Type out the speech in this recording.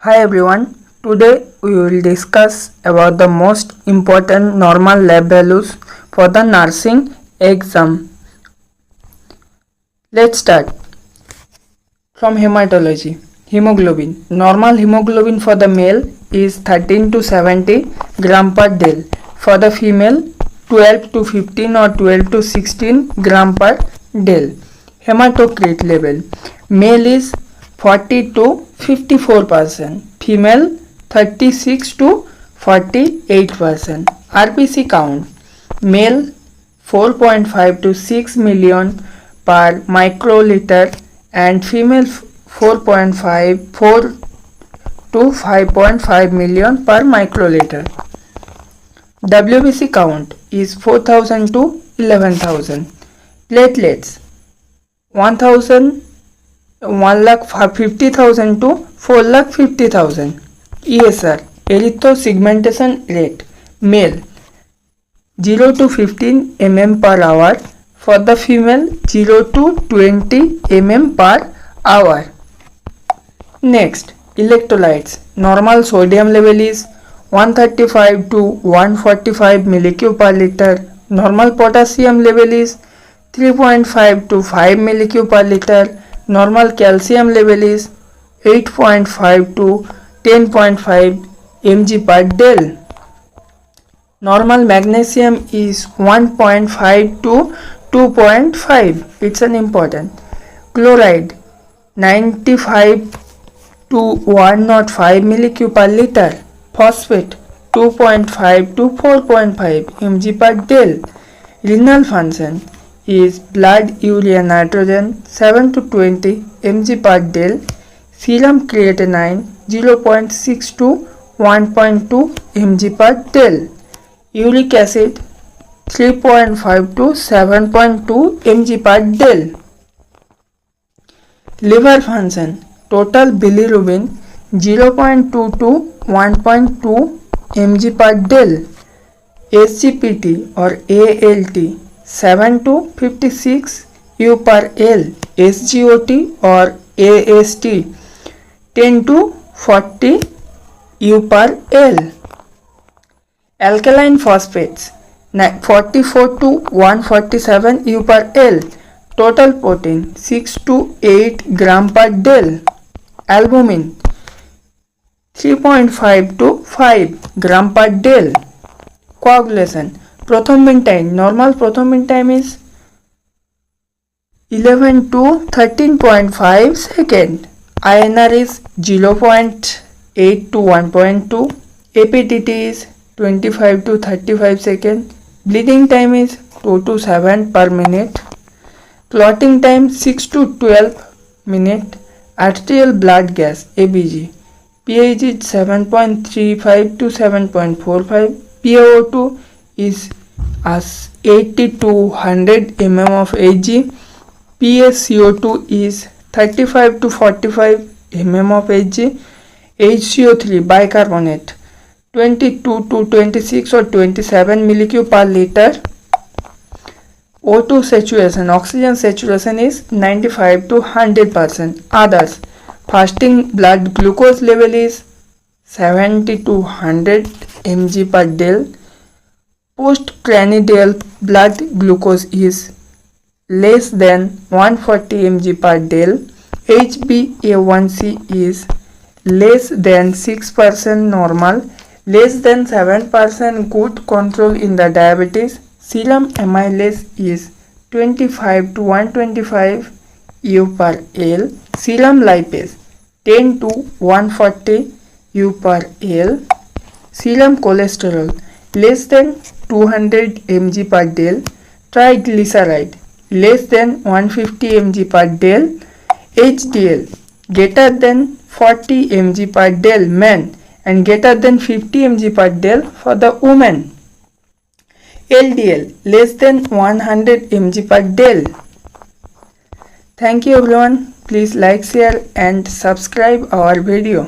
Hi everyone, today we will discuss about the most important normal lab values for the nursing exam. Let's start from hematology. Hemoglobin. Normal hemoglobin for the male is 13 to 70 gram per del. For the female 12 to 15 or 12 to 16 gram per del. Hematocrit level. Male is 40 to 54%, female 36 to 48%. RBC count, male 4.5 to 6 million per microliter and female 4.4 to 5.5 million per microliter. WBC count is 4000 to 11,000. Platelets 1,50,000 to 4,50,000. ESR, erythrosegmentation rate, male 0 to 15 mm per hour, for the female 0 to 20 mm per hour. Next, electrolytes. Normal sodium level is 135 to 145 millicu per liter. Normal potassium level is 3.5 to 5 millicu per liter. Normal calcium level is 8.5 to 10.5 mg per del. Normal magnesium is 1.5 to 2.5. It's an important. Chloride 95 to 105 millicu per liter. Phosphate 2.5 to 4.5 mg per del. Renal function is blood urea nitrogen 7 to 20 mg per del. Serum creatinine 0.6 to 1.2 mg per del. Uric acid 3.5 to 7.2 mg per del. Liver function, total bilirubin 0.2 to 1.2 mg per del. SGPT or ALT 7 to 56 U per L. SGOT or AST 10 to 40 U per L. Alkaline phosphates 44 to 147 U per L. Total protein 6 to 8 gram per del. Albumin 3.5 to 5 gram per del. Coagulation, prothrombin time, normal prothrombin time is 11 to 13.5 second. INR is 0.8 to 1.2. APTT is 25 to 35 second. Bleeding time is 2 to 7 per minute. Clotting time 6 to 12 minute. Arterial blood gas ABG. pH is 7.35 to 7.45. PaO2 is as 80 to 100 mm of Hg. PaCO2 is 35 to 45 mm of Hg. HCO3 bicarbonate 22 to 26 or 27 millicu per liter. O2 saturation, oxygen saturation is 95 to 100%. Others, fasting blood glucose level is 70 to 100 mg per del. Postprandial blood glucose is less than 140 mg per del. HbA1c is less than 6% normal, less than 7% good control in the diabetes. Serum amylase is 25 to 125 U per L. Serum lipase 10 to 140 U per L. Serum cholesterol less than 200 mg per del. Triglyceride less than 150 mg per del. HDL greater than 40 mg per del men and greater than 50 mg per del for the women. LDL less than 100 mg per del. Thank you everyone. Please like, share and subscribe our video.